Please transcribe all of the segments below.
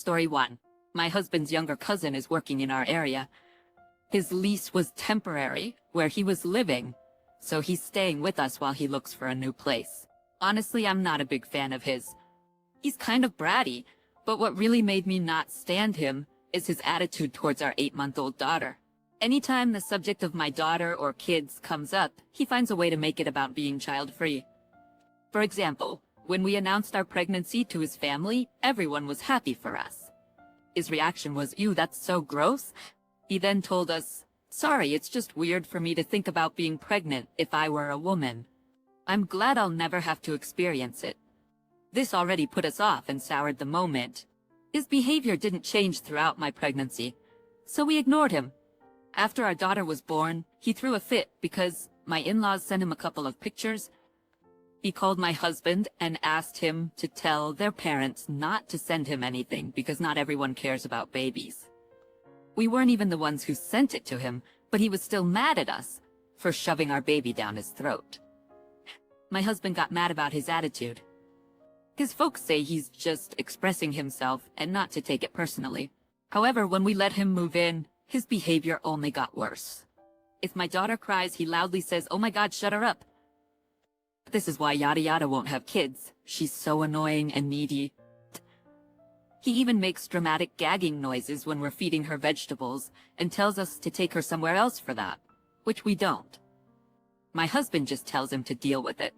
Story 1. My husband's younger cousin is working in our area. His lease was temporary, where he was living, so he's staying with us while he looks for a new place. Honestly, I'm not a big fan of his. He's kind of bratty, but what really made me not stand him is his attitude towards our 8-month-old daughter. Anytime the subject of my daughter or kids comes up, he finds a way to make it about being child-free. For example, when we announced our pregnancy to his family, everyone was happy for us. His reaction was, "Ew, that's so gross." He then told us, "Sorry, it's just weird for me to think about being pregnant if I were a woman. I'm glad I'll never have to experience it." This already put us off and soured the moment. His behavior didn't change throughout my pregnancy, so we ignored him. After our daughter was born, he threw a fit because my in-laws sent him a couple of pictures. He called my husband and asked him to tell their parents not to send him anything because not everyone cares about babies. We weren't even the ones who sent it to him, but he was still mad at us for shoving our baby down his throat. My husband got mad about his attitude. His folks say he's just expressing himself and not to take it personally. However, when we let him move in, his behavior only got worse. If my daughter cries, he loudly says, "Oh my God, shut her up." This is why Yada Yada won't have kids. She's so annoying and needy. He even makes dramatic gagging noises when we're feeding her vegetables and tells us to take her somewhere else for that, which we don't. My husband just tells him to deal with it.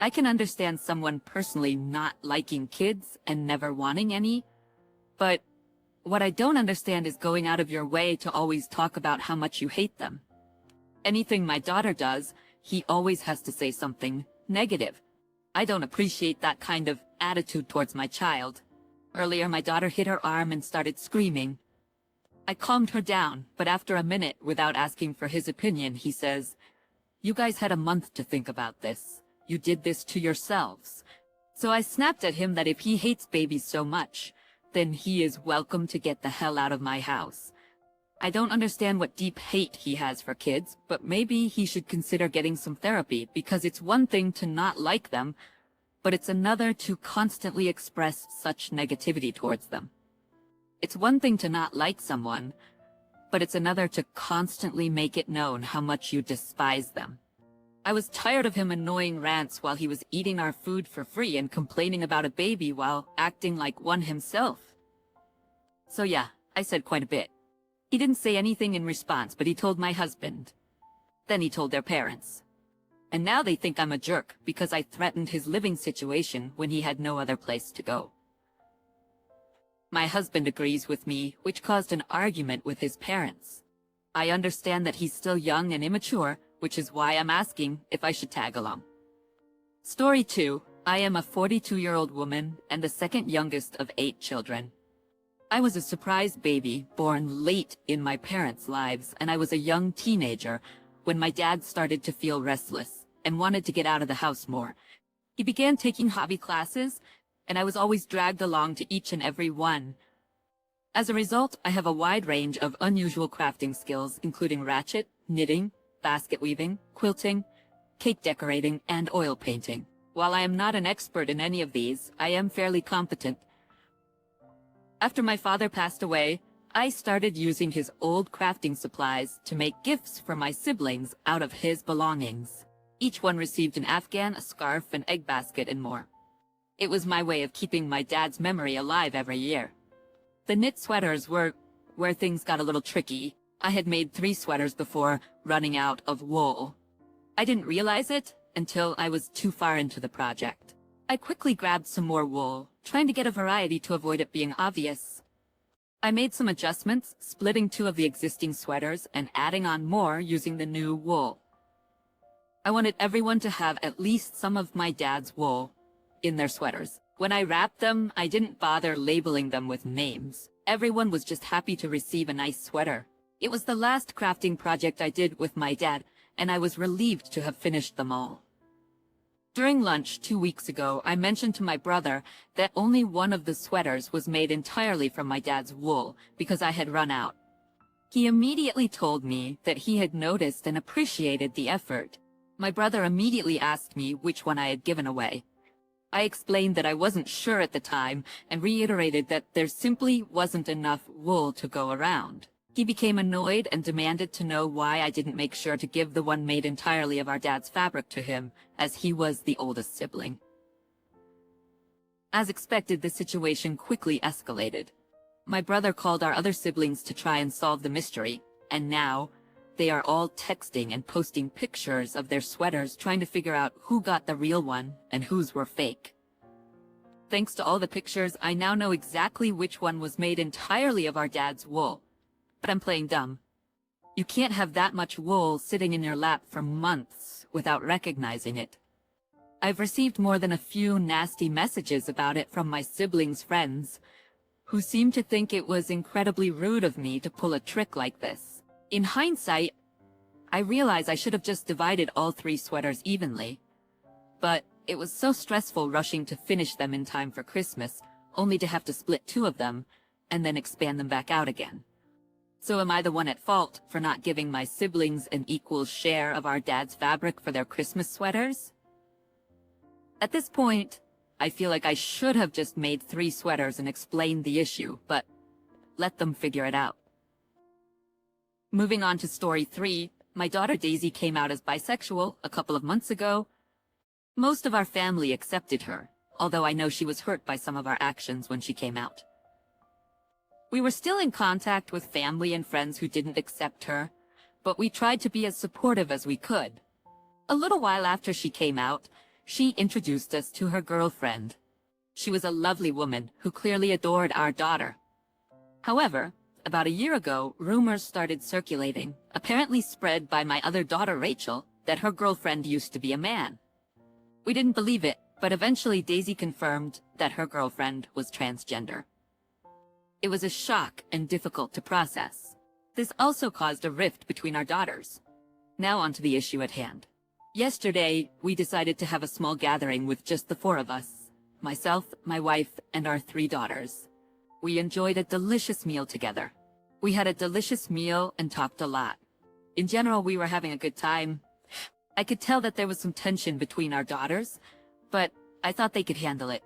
I can understand someone personally not liking kids and never wanting any, but what I don't understand is going out of your way to always talk about how much you hate them. Anything my daughter does, he always has to say something negative. I don't appreciate that kind of attitude towards my child. Earlier, my daughter hit her arm and started screaming. I calmed her down, but after a minute, without asking for his opinion, he says, "You guys had a month to think about this. You did this to yourselves." So I snapped at him that if he hates babies so much, then he is welcome to get the hell out of my house. I don't understand what deep hate he has for kids, but maybe he should consider getting some therapy, because it's one thing to not like them, but it's another to constantly express such negativity towards them. It's one thing to not like someone, but it's another to constantly make it known how much you despise them. I was tired of him annoying rants while he was eating our food for free and complaining about a baby while acting like one himself. So yeah, I said quite a bit. He didn't say anything in response, but he told my husband. Then he told their parents. And now they think I'm a jerk because I threatened his living situation when he had no other place to go. My husband agrees with me, which caused an argument with his parents. I understand that he's still young and immature, which is why I'm asking if I should tag along. Story 2. I am a 42-year-old woman and the second youngest of 8 children. I was a surprise baby born late in my parents' lives, and I was a young teenager when my dad started to feel restless and wanted to get out of the house more. He began taking hobby classes, and I was always dragged along to each and every one. As a result, I have a wide range of unusual crafting skills, including ratchet, knitting, basket weaving, quilting, cake decorating, and oil painting. While I am not an expert in any of these, I am fairly competent. After my father passed away, I started using his old crafting supplies to make gifts for my siblings out of his belongings. Each one received an afghan, a scarf, an egg basket, and more. It was my way of keeping my dad's memory alive every year. The knit sweaters were where things got a little tricky. I had made 3 sweaters before running out of wool. I didn't realize it until I was too far into the project. I quickly grabbed some more wool, trying to get a variety to avoid it being obvious. I made some adjustments, splitting 2 of the existing sweaters and adding on more using the new wool. I wanted everyone to have at least some of my dad's wool in their sweaters. When I wrapped them, I didn't bother labeling them with names. Everyone was just happy to receive a nice sweater. It was the last crafting project I did with my dad, and I was relieved to have finished them all. During lunch 2 weeks ago, I mentioned to my brother that only one of the sweaters was made entirely from my dad's wool because I had run out. He immediately told me that he had noticed and appreciated the effort. My brother immediately asked me which one I had given away. I explained that I wasn't sure at the time and reiterated that there simply wasn't enough wool to go around. He became annoyed and demanded to know why I didn't make sure to give the one made entirely of our dad's fabric to him, as he was the oldest sibling. As expected, the situation quickly escalated. My brother called our other siblings to try and solve the mystery, and now they are all texting and posting pictures of their sweaters trying to figure out who got the real one and whose were fake. Thanks to all the pictures, I now know exactly which one was made entirely of our dad's wool. But I'm playing dumb. You can't have that much wool sitting in your lap for months without recognizing it. I've received more than a few nasty messages about it from my siblings' friends, who seem to think it was incredibly rude of me to pull a trick like this. In hindsight, I realize I should have just divided all 3 sweaters evenly. But it was so stressful rushing to finish them in time for Christmas, only to have to split 2 of them, and then expand them back out again. So am I the one at fault for not giving my siblings an equal share of our dad's fabric for their Christmas sweaters? At this point, I feel like I should have just made 3 sweaters and explained the issue, but let them figure it out. Moving on to story 3, my daughter Daisy came out as bisexual a couple of months ago. Most of our family accepted her, although I know she was hurt by some of our actions when she came out. We were still in contact with family and friends who didn't accept her, but we tried to be as supportive as we could. A little while after she came out, she introduced us to her girlfriend. She was a lovely woman who clearly adored our daughter. However, about a year ago, rumors started circulating, apparently spread by my other daughter Rachel, that her girlfriend used to be a man. We didn't believe it, but eventually Daisy confirmed that her girlfriend was transgender. It was a shock and difficult to process. This also caused a rift between our daughters. Now on to the issue at hand. Yesterday, we decided to have a small gathering with just the 4 of us, myself, my wife, and our 3 daughters. We enjoyed a delicious meal together. We had a delicious meal and talked a lot. In general, we were having a good time. I could tell that there was some tension between our daughters, but I thought they could handle it.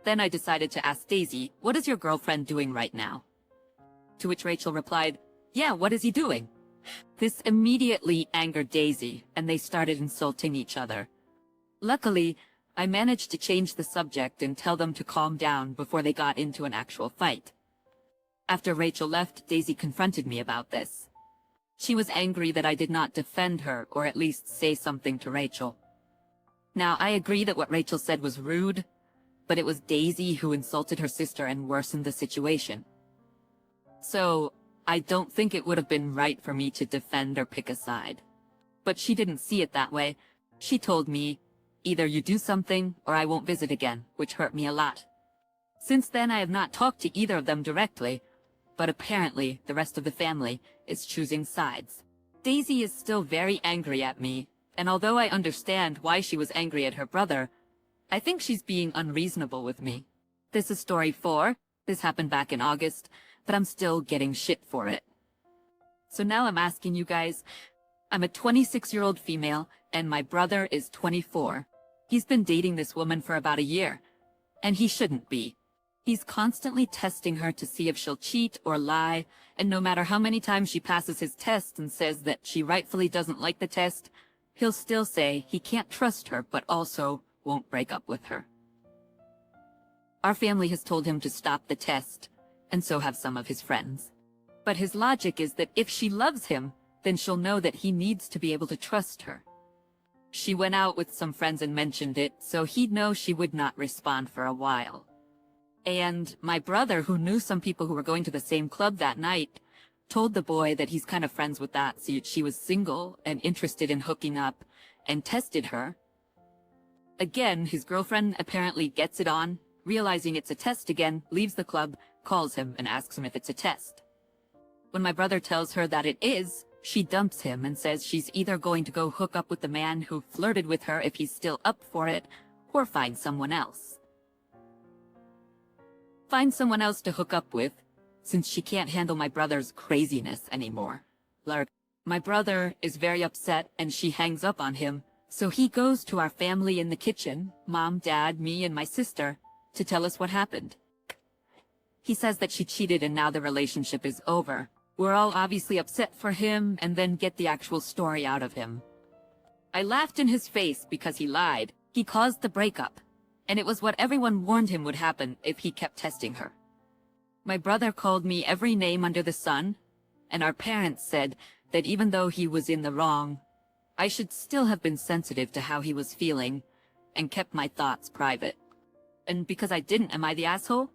Then I decided to ask Daisy, "What is your girlfriend doing right now?" To which Rachel replied, "Yeah, what is he doing?" This immediately angered Daisy, and they started insulting each other. Luckily, I managed to change the subject and tell them to calm down before they got into an actual fight. After Rachel left, Daisy confronted me about this. She was angry that I did not defend her or at least say something to Rachel. Now, I agree that what Rachel said was rude, but it was Daisy who insulted her sister and worsened the situation. So, I don't think it would have been right for me to defend or pick a side. But she didn't see it that way. She told me, "Either you do something or I won't visit again," which hurt me a lot. Since then, I have not talked to either of them directly, but apparently the rest of the family is choosing sides. Daisy is still very angry at me, and although I understand why she was angry at her brother, I think she's being unreasonable with me. This is story 4. This happened back in August, but I'm still getting shit for it. So now I'm asking you guys, I'm a 26-year-old female, and my brother is 24. He's been dating this woman for about a year, and he shouldn't be. He's constantly testing her to see if she'll cheat or lie, and no matter how many times she passes his test and says that she rightfully doesn't like the test, he'll still say he can't trust her but also won't break up with her. Our family has told him to stop the test, and so have some of his friends. But his logic is that if she loves him, then she'll know that he needs to be able to trust her. She went out with some friends and mentioned it, so he'd know she would not respond for a while. And my brother, who knew some people who were going to the same club that night, told the boy that he's kind of friends with that, so she was single and interested in hooking up, and tested her. Again, his girlfriend apparently gets it on, realizing it's a test again, leaves the club, calls him, and asks him if it's a test. When my brother tells her that it is, she dumps him and says she's either going to go hook up with the man who flirted with her if he's still up for it, or find someone else. Find someone else to hook up with, since she can't handle my brother's craziness anymore. My brother is very upset and she hangs up on him, So he goes to our family in the kitchen, mom, dad, me, and my sister, to tell us what happened. He says that she cheated and now the relationship is over. We're all obviously upset for him and then get the actual story out of him. I laughed in his face because he lied. He caused the breakup. And it was what everyone warned him would happen if he kept testing her. My brother called me every name under the sun, and our parents said that even though he was in the wrong, I should still have been sensitive to how he was feeling and kept my thoughts private. And because I didn't, am I the asshole?